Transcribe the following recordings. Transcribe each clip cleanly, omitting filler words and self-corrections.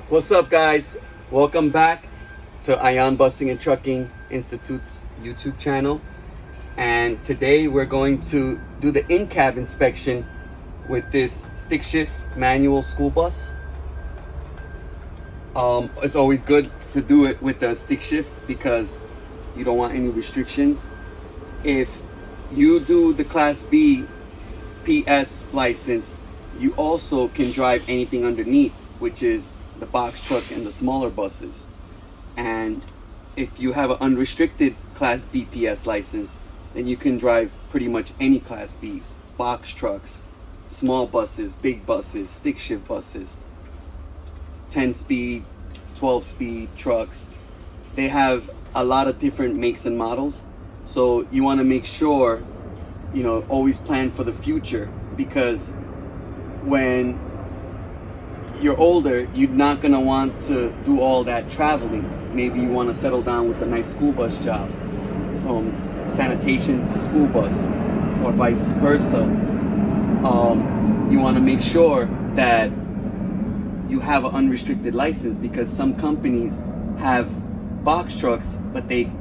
What's up, guys? Welcome back to Ion Busing and Trucking Institute's YouTube channel. And today we're going to do the Incab inspection with this stick shift manual school bus. It's always good to do it with the stick shift because you don't want any restrictions. If you do the Class B.PS license, you also can drive anything underneath, which is the box truck and the smaller buses. And if you have an unrestricted Class B.PS license, then you can drive pretty much any Class Bs, box trucks, small buses, big buses, stick shift buses, 10 speed, 12 speed trucks. They have a lot of different makes and models. So you want to make sure, always plan for the future, because when you're older, you're not gonna want to do all that traveling. Maybe you want to settle down with a nice school bus job, from sanitation to school bus, or vice versa. You want to make sure that you have an unrestricted license, because some companies have box trucks, but they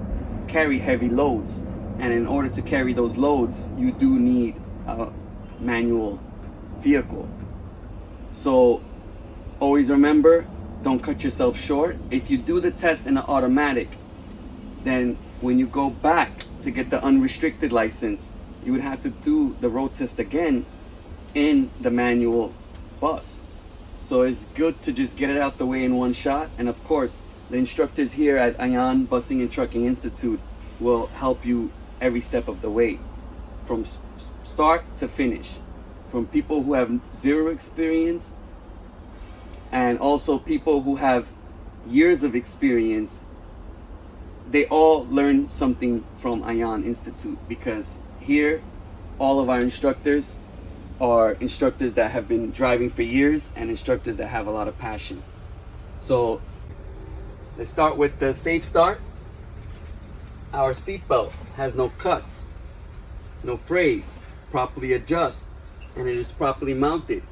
carry heavy loads, and in order to carry those loads, you do need a manual vehicle. So always remember, don't cut yourself short. If you do the test in an automatic, then when you go back to get the unrestricted license, you would have to do the road test again in the manual bus. So it's good to just get it out the way in one shot. And of course, the instructors here at Ion Busing and Trucking Institute will help you every step of the way, from start to finish, from people who have zero experience and also people who have years of experience. They all learn something from Ion Institute, because here all of our instructors are instructors that have been driving for years and instructors that have a lot of passion. So let's start with the safe start. Our seatbelt has no cuts, no frays, properly adjust, and it is properly mounted.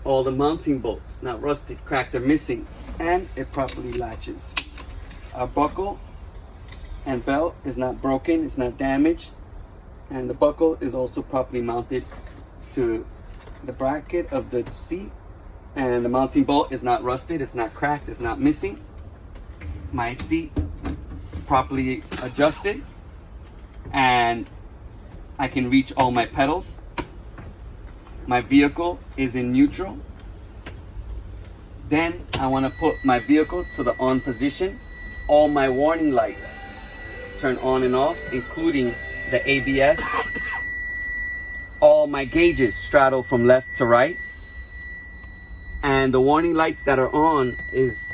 All the mounting bolts, not rusted, cracked, or missing, and it properly latches. Our buckle and belt is not broken, it's not damaged, and the buckle is also properly mounted to the bracket of the seat, and the mounting bolt is not rusted, it's not cracked, it's not missing. My seat properly adjusted, and I can reach all my pedals. My vehicle is in neutral. Then I want to put my vehicle to the on position. All my warning lights turn on and off, including the ABS. All my gauges straddle from left to right. And the warning lights that are on is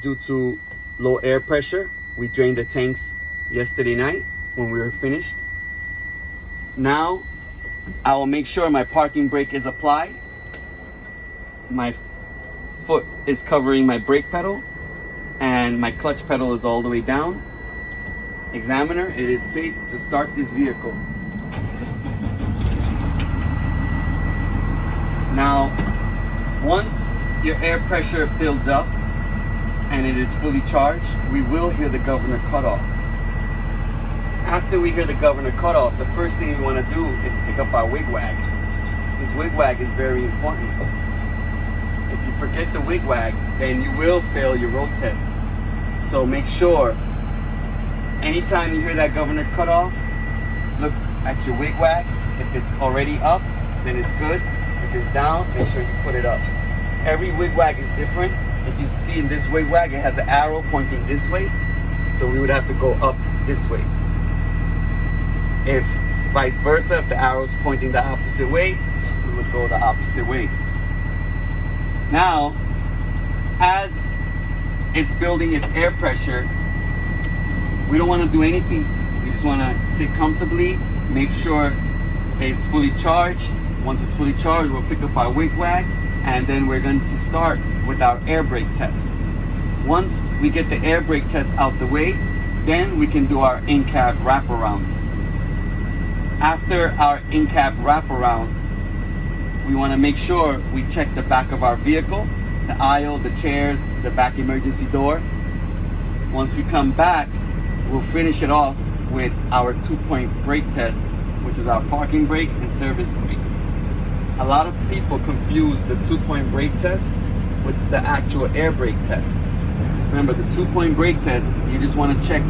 due to low air pressure. We drained the tanks yesterday night when we were finished. Now I will make sure my parking brake is applied. My foot is covering my brake pedal, and my clutch pedal is all the way down. Examiner, it is safe to start this vehicle. Now, once your air pressure builds up and it is fully charged, we will hear the governor cutoff. After we hear the governor cutoff, the first thing we want to do is pick up our wigwag. This wigwag is very important. If you forget the wigwag, then you will fail your road test. So make sure, anytime you hear that governor cutoff, look at your wigwag. If it's already up, then it's good. If it's down, make sure you put it up. Every wigwag is different. If you see in this wigwag, it has an arrow pointing this way, so we would have to go up this way. If vice versa, if the arrow's pointing the opposite way, we would go the opposite way. Now, as it's building its air pressure, we don't want to do anything. We just want to sit comfortably, make sure it's fully charged. Once it's fully charged, we'll pick up our wigwag, and then we're going to start with our air brake test. Once we get the air brake test out the way, then we can do our Incab wraparound. After our Incab wraparound, we want to make sure we check the back of our vehicle the aisle, the chairs, the back emergency door. Once we come back, we'll finish it off with our 2-point brake test, which is our parking brake and service brake. A lot of people confuse the 2-point brake test with the actual air brake test. Remember, the 2-point brake test, you just want to check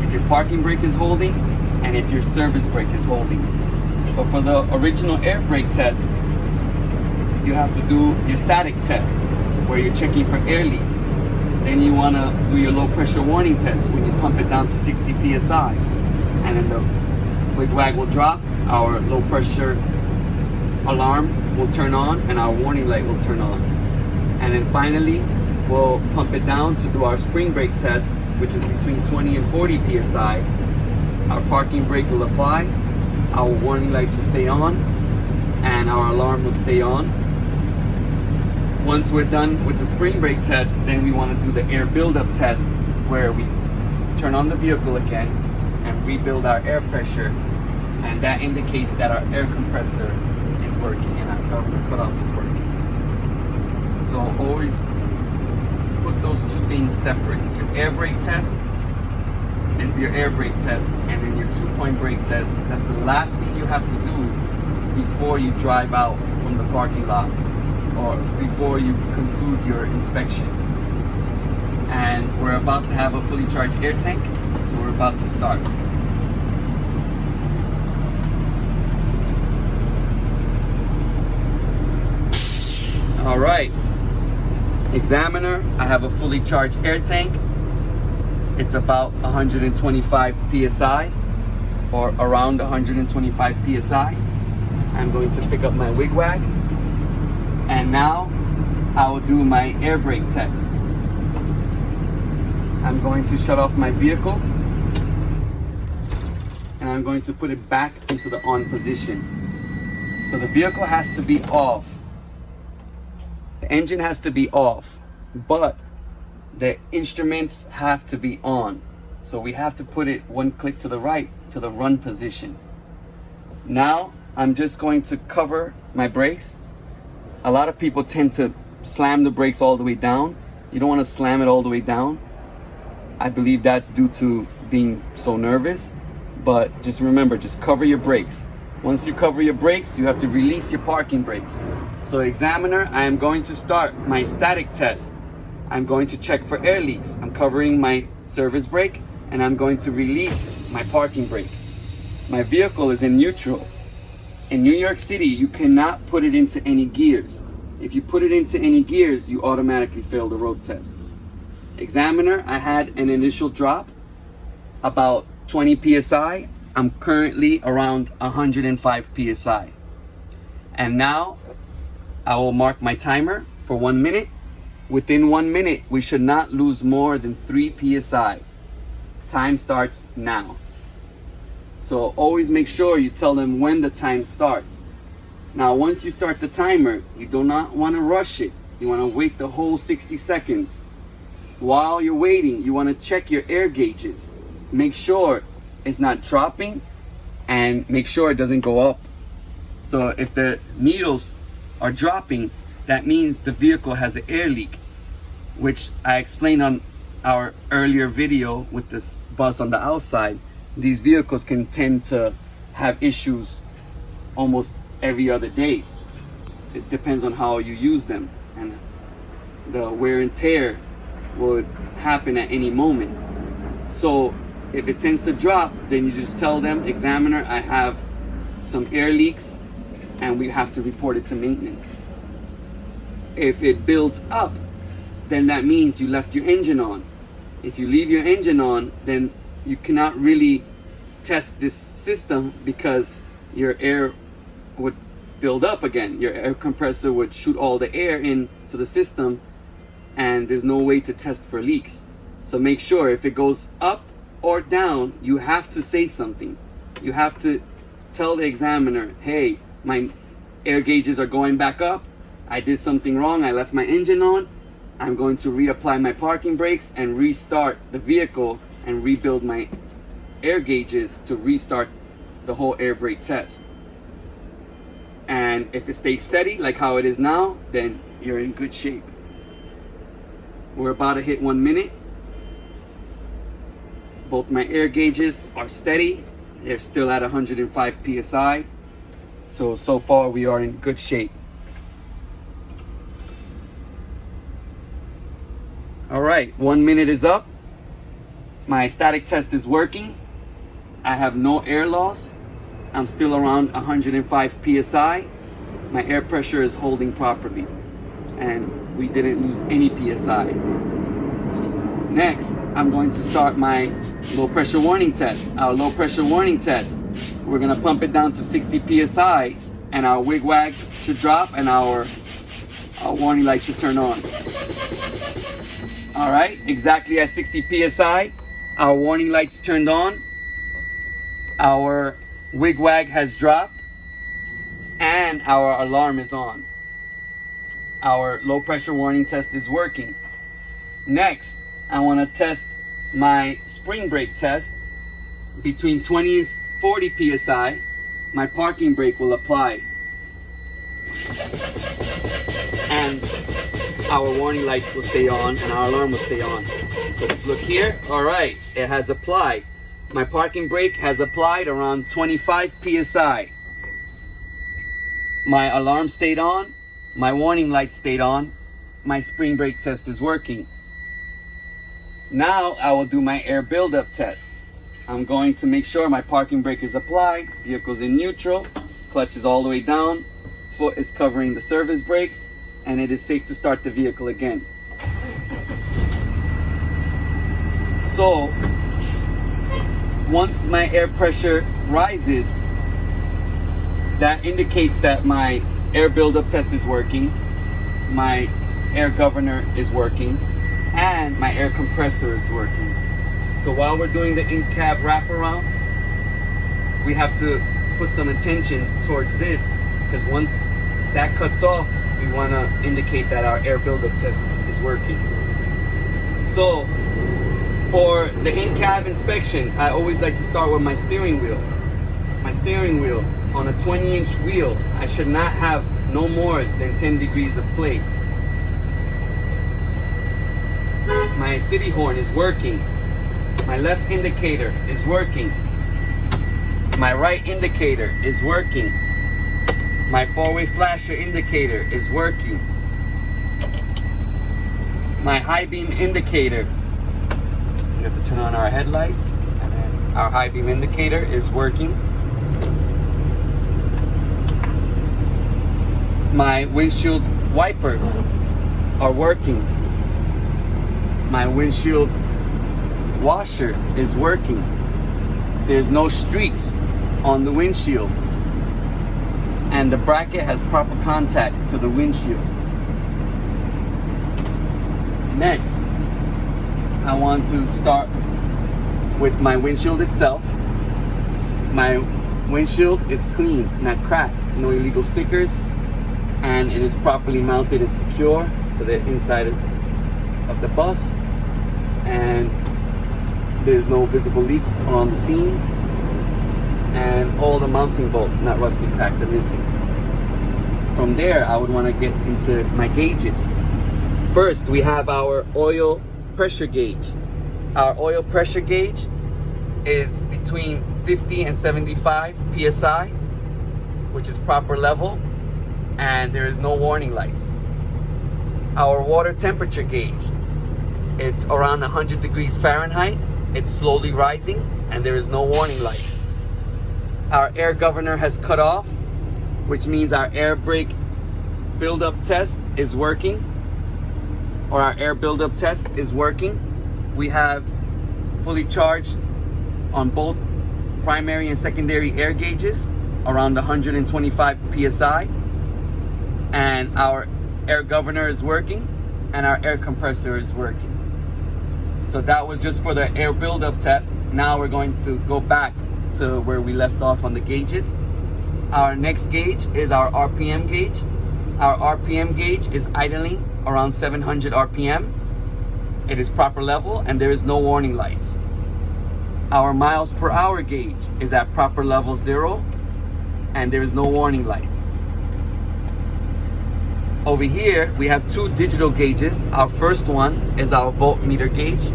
if your parking brake is holding and if your service brake is holding. But for the original air brake test, you have to do your static test where you're checking for air leaks. Then you want to do your low pressure warning test when you pump it down to 60 psi. And then the wig-wag will drop, our low pressure alarm will turn on, and our warning light will turn on. And then finally, we'll pump it down to do our spring brake test, which is between 20 and 40 psi. Our parking brake will apply, our warning lights will stay on, and our alarm will stay on. Once we're done with the spring brake test, then we want to do the air buildup test, where we turn on the vehicle again and rebuild our air pressure, and that indicates that our air compressor is working and our governor cutoff is working. So always put those two things separate. Your air brake test is your air brake test, and then your 2-point brake test, that's the last thing you have to do before you drive out from the parking lot or before you conclude your inspection. And we're about to have a fully charged air tank, so we're about to start. All right, examiner, I have a fully charged air tank. It's about 125 psi or around 125 psi. I'm going to pick up my wig-wag, and now I will do my air brake test. I'm going to shut off my vehicle and I'm going to put it back into the on position. So the vehicle has to be off. The engine has to be off, but the instruments have to be on. So we have to put it one click to the right to the run position. Now I'm just going to cover my brakes. A lot of people tend to slam the brakes all the way down. You don't want to slam it all the way down. I believe that's due to being so nervous, but just remember, just cover your brakes. Once you cover your brakes, you have to release your parking brakes. So examiner, I am going to start my static test. I'm going to check for air leaks. I'm covering my service brake and I'm going to release my parking brake. My vehicle is in neutral. In New York City, you cannot put it into any gears. If you put it into any gears, you automatically fail the road test. Examiner, I had an initial drop about 20 psi. I'm currently around 105 psi. And now I will mark my timer for 1 minute. Within 1 minute, we should not lose more than 3 psi. Time starts now. So always make sure you tell them when the time starts. Now, once you start the timer, you do not want to rush it. You want to wait the whole 60 seconds. While you're waiting, you want to check your air gauges. Make sure it's not dropping and make sure it doesn't go up. So if the needles are dropping, that means the vehicle has an air leak, which I explained on our earlier video with this buzz on the outside. These vehicles can tend to have issues almost every other day. It depends on how you use them, and the wear and tear would happen at any moment. So if it tends to drop, then you just tell them, examiner, I have some air leaks and we have to report it to maintenance. If it builds up, then that means you left your engine on. If you leave your engine on, then you cannot really test this system because your air would build up again. Your air compressor would shoot all the air into the system and there's no way to test for leaks. So make sure if it goes up or down, you have to say something. You have to tell the examiner, hey, my air gauges are going back up. I did something wrong. I left my engine on. I'm going to reapply my parking brakes and restart the vehicle and rebuild my air gauges to restart the whole air brake test. And if it stays steady like how it is now, then you're in good shape. We're about to hit 1 minute. Both my air gauges are steady. They're still at 105 psi. So far we are in good shape. All right, 1 minute is up. My static test is working. I have no air loss. I'm still around 105 psi. My air pressure is holding properly, and we didn't lose any psi. Next, I'm going to start my low pressure warning test. Our low pressure warning test, we're gonna pump it down to 60 psi, and our wig-wag should drop, and our warning light should turn on. All right, exactly at 60 psi, our warning lights turned on, our wig-wag has dropped, and our alarm is on. Our low pressure warning test is working. Next, I want to test my spring brake test. Between 20 and 40 psi, my parking brake will apply, and our warning lights will stay on and our alarm will stay on. So let's look here. All right, it has applied. My parking brake has applied around 25 psi. My alarm stayed on, my warning light stayed on, my spring brake test is working. Now I will do my air buildup test. I'm going to make sure my parking brake is applied, vehicle's in neutral, clutch is all the way down, foot is covering the service brake, and it is safe to start the vehicle again. So, once my air pressure rises, that indicates that my air buildup test is working, my air governor is working, and my air compressor is working. So while we're doing the Incab wraparound, we have to put some attention towards this, because once that cuts off, we want to indicate that our air buildup test is working. So for the in-cab inspection, I always like to start with my steering wheel. My steering wheel, on a 20-inch wheel, I should not have no more than 10 degrees of play. My city horn is working. My left indicator is working. My right indicator is working. My four-way flasher indicator is working. My high beam indicator, we have to turn on our headlights, and then our high beam indicator is working. My windshield wipers are working. My windshield washer is working. There's no streaks on the windshield, and the bracket has proper contact to the windshield. Next, I want to start with my windshield itself. My windshield is clean, not cracked, no illegal stickers, and it is properly mounted and secure to the inside of the bus, and there's no visible leaks on the seams, and all the mounting bolts, not rusty, cracked, or missing. From there, I would want to get into my gauges. First, we have our oil pressure gauge. Our oil pressure gauge is between 50 and 75 psi, which is proper level, and there is no warning lights. Our water temperature gauge, it's around 100 degrees Fahrenheit. It's slowly rising, and there is no warning lights. Our air governor has cut off, which means our air brake buildup test is working, or our air buildup test is working. We have fully charged on both primary and secondary air gauges, around 125 psi, and our air governor is working, and our air compressor is working. So that was just for the air buildup test. Now we're going to go back to where we left off on the gauges. Our next gauge is our RPM gauge. Our RPM gauge is idling around 700 RPM. It is proper level, and there is no warning lights. Our miles per hour gauge is at proper level 0, and there is no warning lights. Over here, we have two digital gauges. Our first one is our voltmeter gauge.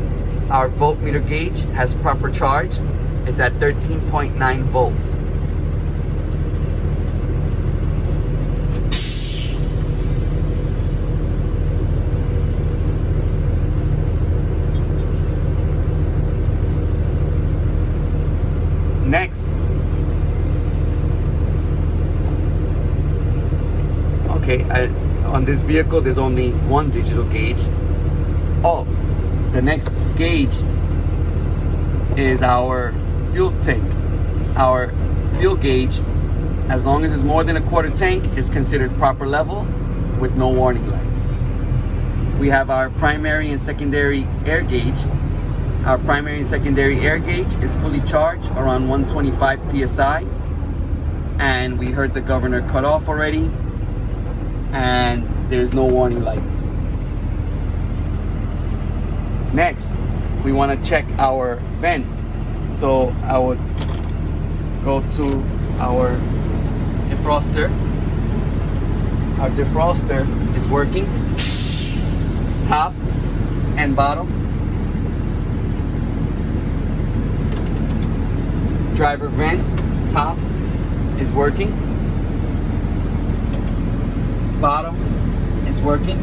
Our voltmeter gauge has proper charge. It's at 13.9 volts. Next, on this vehicle, there's only one digital gauge. Oh, the next gauge is our fuel tank. Our fuel gauge, as long as it's more than a quarter tank, is considered proper level with no warning lights. We have our primary and secondary air gauge. Our primary and secondary air gauge is fully charged around 125 psi, and we heard the governor cut off already, and there's no warning lights. Next, we want to check our vents. So I would go to our defroster. Our defroster is working, top and bottom. Driver vent top is working. Bottom is working.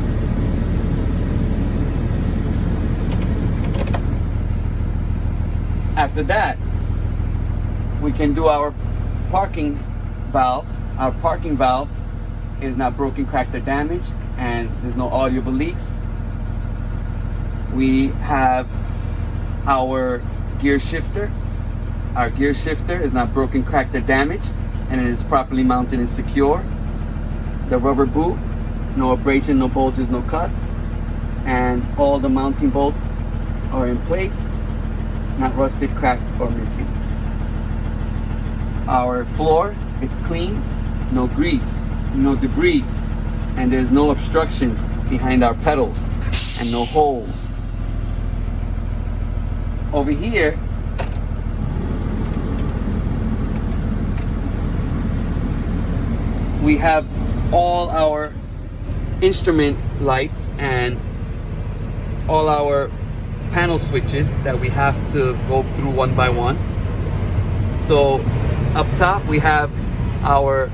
After that, we can do our parking valve. Our parking valve is not broken, cracked, or damaged, and there's no audible leaks. We have our gear shifter. Our gear shifter is not broken, cracked, or damaged, and it is properly mounted and secure. The rubber boot, no abrasion, no bulges, no cuts, and all the mounting bolts are in place, not rusted, cracked, or missing. Our floor is clean, no grease, no debris, and there's no obstructions behind our pedals and no holes. Over here, we have all our instrument lights and all our panel switches that we have to go through one by one. So up top we have our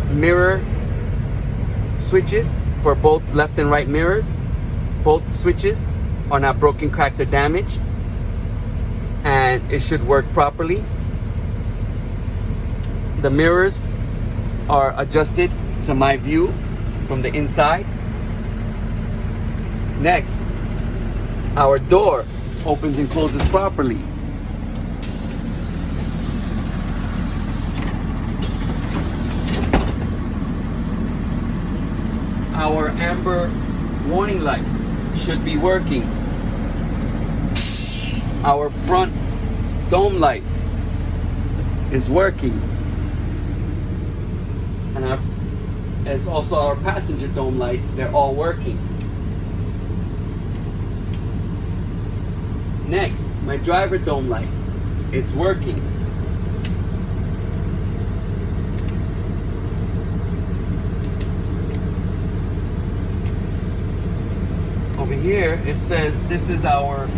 mirror switches for both left and right mirrors. Both switches are not broken, cracked, or damaged, and it should work properly. The mirrors are adjusted to my view from the inside. Next, our door opens and closes properly. Our amber warning light should be working. Our front dome light is working. And it's also our passenger dome lights, they're all working. Next, my driver dome light, it's working. Over here, it says this is our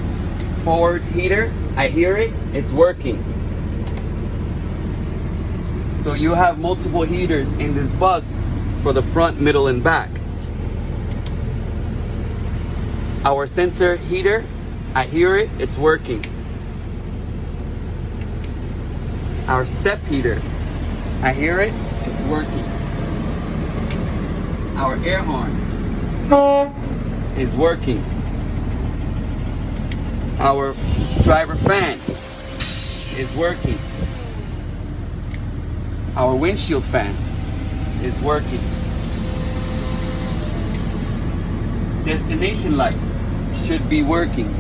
forward heater. I hear it, it's working. So you have multiple heaters in this bus for the front, middle, and back. Our sensor heater, I hear it, it's working. Our step heater, I hear it, it's working. Our air horn is working. Our driver fan is working. Our windshield fan is working. Destination light should be working.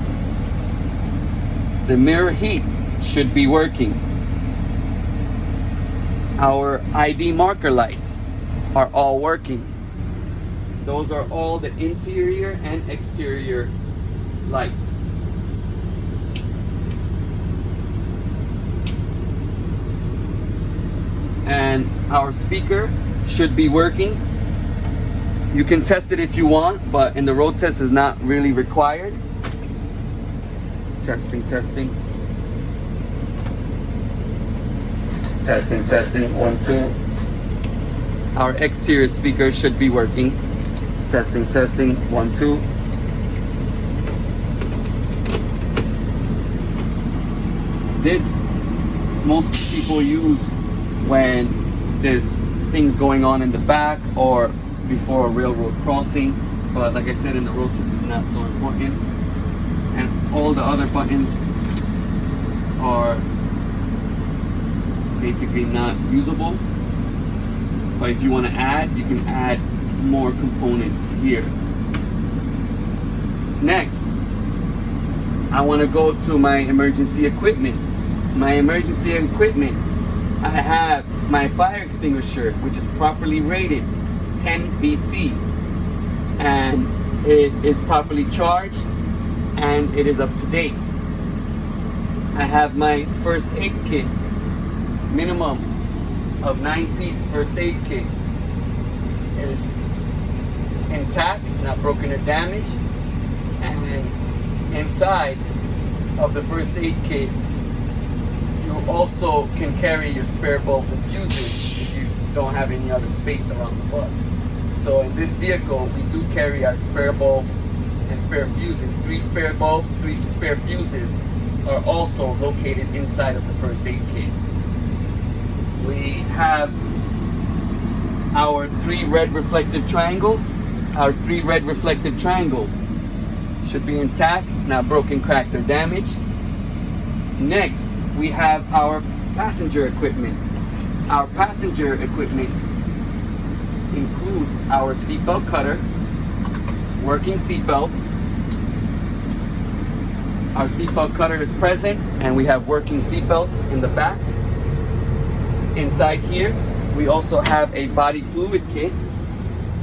The mirror heat should be working. Our ID marker lights are all working. Those are all the interior and exterior lights. And our speaker should be working. You can test it if you want, but in the road test is not really required. Testing. Testing, 1, 2. Our exterior speaker should be working. Testing, 1, 2. This most people use when there's things going on in the back or before a railroad crossing, but like I said, in the road test is not so important. And all the other buttons are basically not usable. But if you want to add, you can add more components here. Next, I want to go to my emergency equipment. My emergency equipment, I have my fire extinguisher, which is properly rated 10 BC, and it is properly charged and it is up to date. I have my first aid kit, minimum of 9-piece first aid kit. It is intact, not broken or damaged, and inside of the first aid kit you also can carry your spare bulbs and fuses if you don't have any other space around the bus. So in this vehicle we do carry our spare bulbs and spare fuses. 3 spare bulbs, 3 spare fuses are also located inside of the first aid kit. We have our 3 red reflective triangles. Our 3 red reflective triangles should be intact, not broken, cracked, or damaged. Next, we have our passenger equipment. Our passenger equipment includes our seatbelt cutter, working seatbelts. Our seatbelt cutter is present, and we have working seatbelts in the back. Inside here, we also have a body fluid kit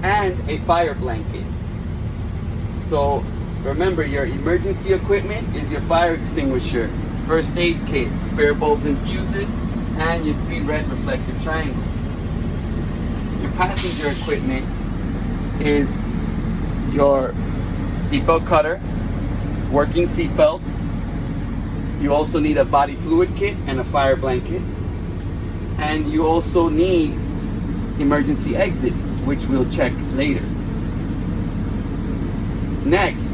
and a fire blanket. So remember, your emergency equipment is your fire extinguisher, first aid kit, spare bulbs and fuses, and your 3 red reflective triangles. Your passenger equipment is your seatbelt cutter, working seatbelts. You also need a body fluid kit and a fire blanket. And you also need emergency exits, which we'll check later. Next,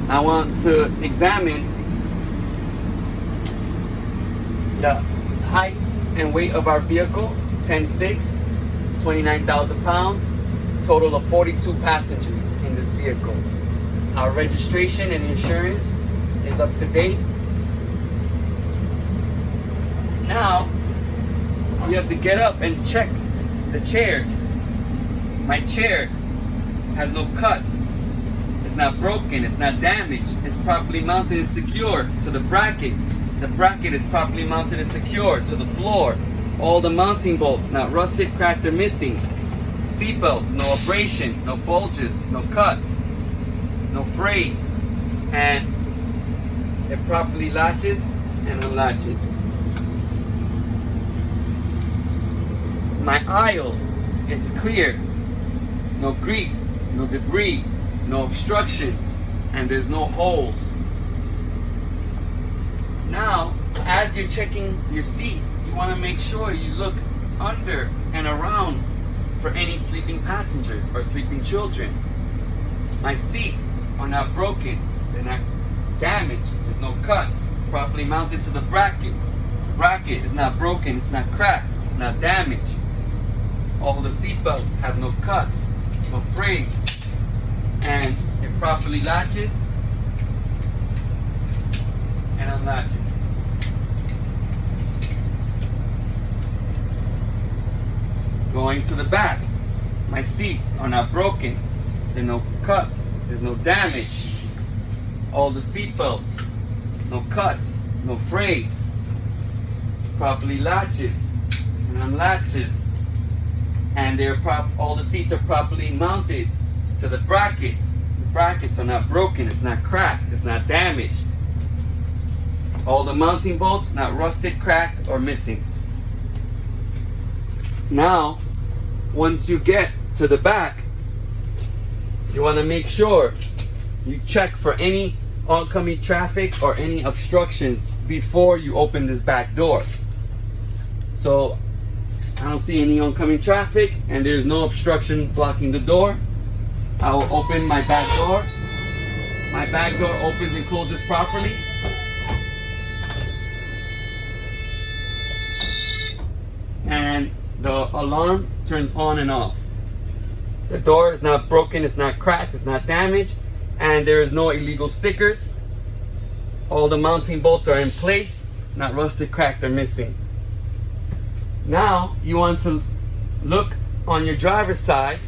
I want to examine the height and weight of our vehicle. 10.6, 29,000 pounds, total of 42 passengers in this vehicle. Our registration and insurance is up to date. Now, we have to get up and check the chairs. My chair has no cuts. It's not broken, it's not damaged. It's properly mounted and secure to the bracket. The bracket is properly mounted and secure to the floor. All the mounting bolts not rusted, cracked, or missing. Seat belts, no abrasion, no bulges, no cuts, no frays. And it properly latches and unlatches. My aisle is clear. No grease, no debris, no obstructions, and there's no holes. Now, as you're checking your seats, you want to make sure you look under and around for any sleeping passengers or sleeping children. My seats are not broken, they're not damaged, there's no cuts, properly mounted to the bracket. The bracket is not broken, it's not cracked, it's not damaged. All the seat belts have no cuts, no frays, and it properly latches and unlatches. Going to the back, my seats are not broken, there are no cuts, there's no damage. All the seat belts, no cuts, no frays, properly latches and unlatches. And all the seats are properly mounted to the brackets. The brackets are not broken, it's not cracked, it's not damaged. All the mounting bolts not rusted, cracked, or missing. Now, once you get to the back, you want to make sure you check for any oncoming traffic or any obstructions before you open this back door. So I don't see any oncoming traffic and there's no obstruction blocking the door. I will open my back door. My back door opens and closes properly. And the alarm turns on and off. The door is not broken, it's not cracked, it's not damaged, and there is no illegal stickers. All the mounting bolts are in place, not rusted, cracked, or missing. Now you want to look on your driver's side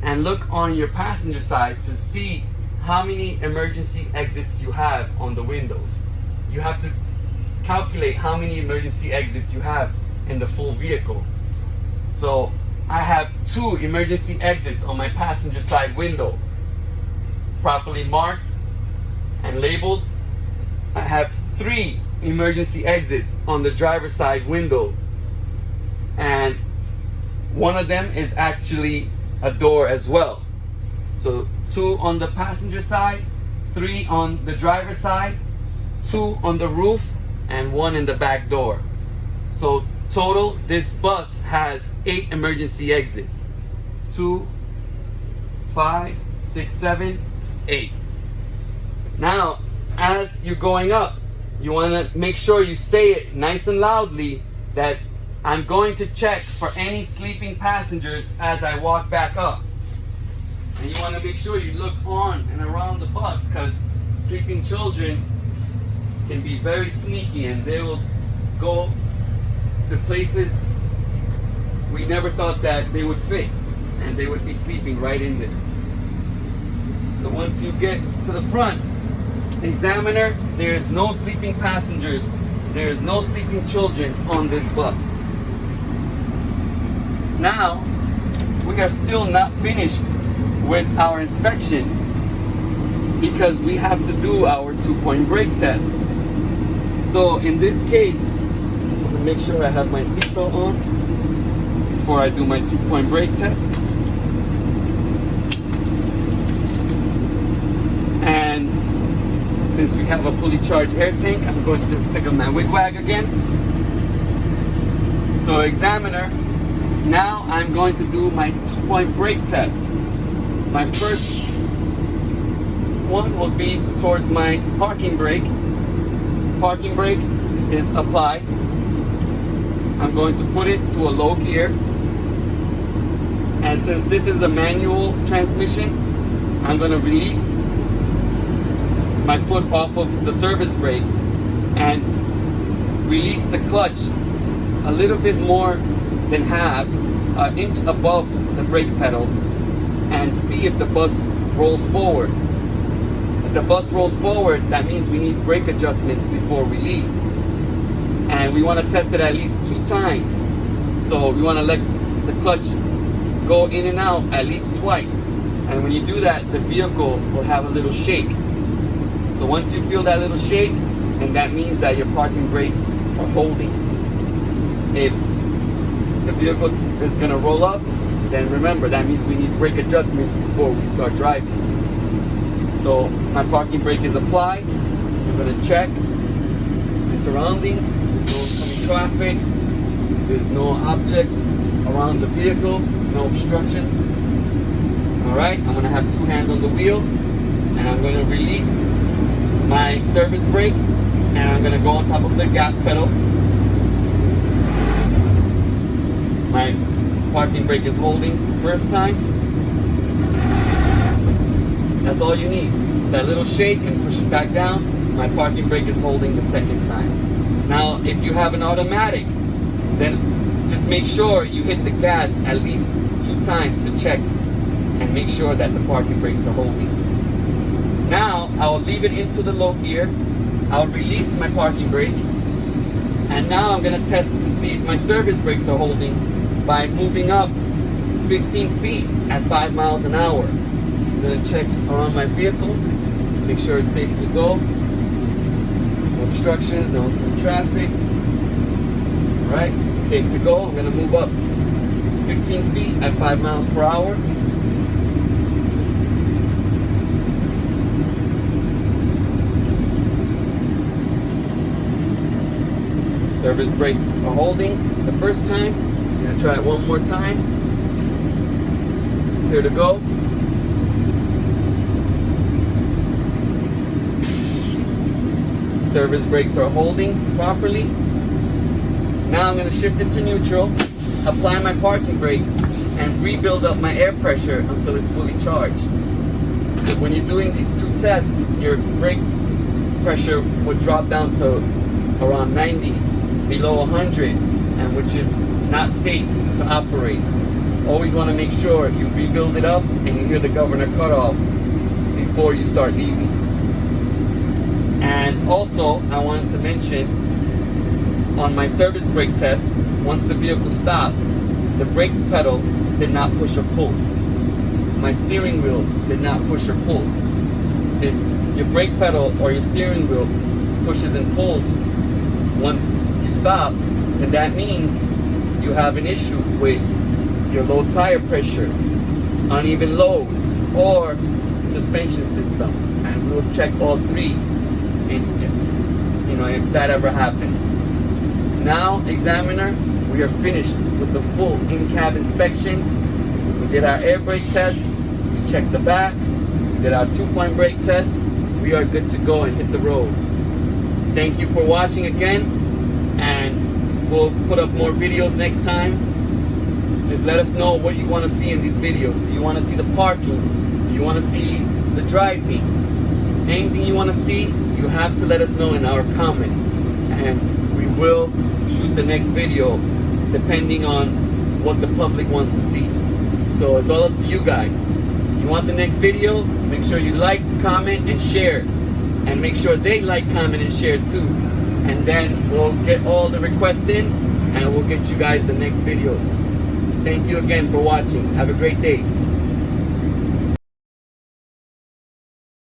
and look on your passenger side to see how many emergency exits you have on the windows. You have to calculate how many emergency exits you have in the full vehicle. So I have 2 emergency exits on my passenger side window, properly marked and labeled. I have 3 emergency exits on the driver's side window, and one of them is actually a door as well. So 2 on the passenger side, 3 on the driver's side, 2 on the roof, and 1 in the back door. So total, this bus has 8 emergency exits. 2, 5, 6, 7, 8. Now, as you're going up, you want to make sure you say it nice and loudly that I'm going to check for any sleeping passengers as I walk back up. And you want to make sure you look on and around the bus, because sleeping children can be very sneaky and they will go to places we never thought that they would fit, and they would be sleeping right in there. So once you get to the front, examiner, there is no sleeping passengers, there is no sleeping children on this bus. Now, we are still not finished with our inspection because we have to do our 2-point brake test. So in this case, I'm going to make sure I have my seatbelt on before I do my 2-point brake test. And since we have a fully charged air tank, I'm going to pick up my wig-wag again. So examiner, now I'm going to do my 2-point brake test. My first one will be towards my parking brake. Parking brake is applied. I'm going to put it to a low gear. And since this is a manual transmission, I'm going to release my foot off of the service brake and release the clutch a little bit more than half, an inch above the brake pedal, and see if the bus rolls forward. If the bus rolls forward, that means we need brake adjustments before we leave. And we want to test it at least 2 times. So we want to let the clutch go in and out at least twice. And when you do that, the vehicle will have a little shake. So once you feel that little shake, and that means that your parking brakes are holding. If the vehicle is going to roll up, then remember, that means we need brake adjustments before we start driving. So my parking brake is applied. I'm going to check the surroundings. There's no oncoming traffic. There's no objects around the vehicle. No obstructions. Alright, I'm going to have 2 hands on the wheel. And I'm going to release my service brake. And I'm going to go on top of the gas pedal. My parking brake is holding the first time. That's all you need. Just that little shake and push it back down. My parking brake is holding the second time. Now, if you have an automatic, then just make sure you hit the gas at least 2 times to check and make sure that the parking brakes are holding. Now, I'll leave it into the low gear. I'll release my parking brake. And now I'm going to test to see if my service brakes are holding by moving up 15 feet at 5 miles an hour. I'm going to check around my vehicle, make sure it's safe to go. No obstructions, no traffic. Alright, safe to go. I'm going to move up 15 feet at 5 miles per hour. Service brakes are holding the first time. I'm gonna try it one more time. Here to go. Service brakes are holding properly. Now I'm gonna shift it to neutral, apply my parking brake, and rebuild up my air pressure until it's fully charged. So when you're doing these two tests, your brake pressure would drop down to around 90, below 100, and which is not safe to operate. Always want to make sure you rebuild it up and you hear the governor cut off before you start leaving. And also, I wanted to mention, on my service brake test, once the vehicle stopped, the brake pedal did not push or pull. My steering wheel did not push or pull. If your brake pedal or your steering wheel pushes and pulls once you stop, then that means you have an issue with your low tire pressure, uneven load, or suspension system. And we'll check all three if that ever happens. Now, examiner, we are finished with the full in-cab inspection. We did our air brake test, we checked the back, we did our 2-point brake test. We are good to go and hit the road. Thank you for watching again, and we'll put up more videos next time. Just let us know what you want to see in these videos. Do you want to see the parking? Do you want to see the driving? Anything you want to see, you have to let us know in our comments, and we will shoot the next video depending on what the public wants to see. So it's all up to you guys. You want the next video? Make sure you like, comment, and share, and make sure they like, comment, and share too. And then we'll get all the requests in, and we'll get you guys the next video. Thank you again for watching. Have a great day.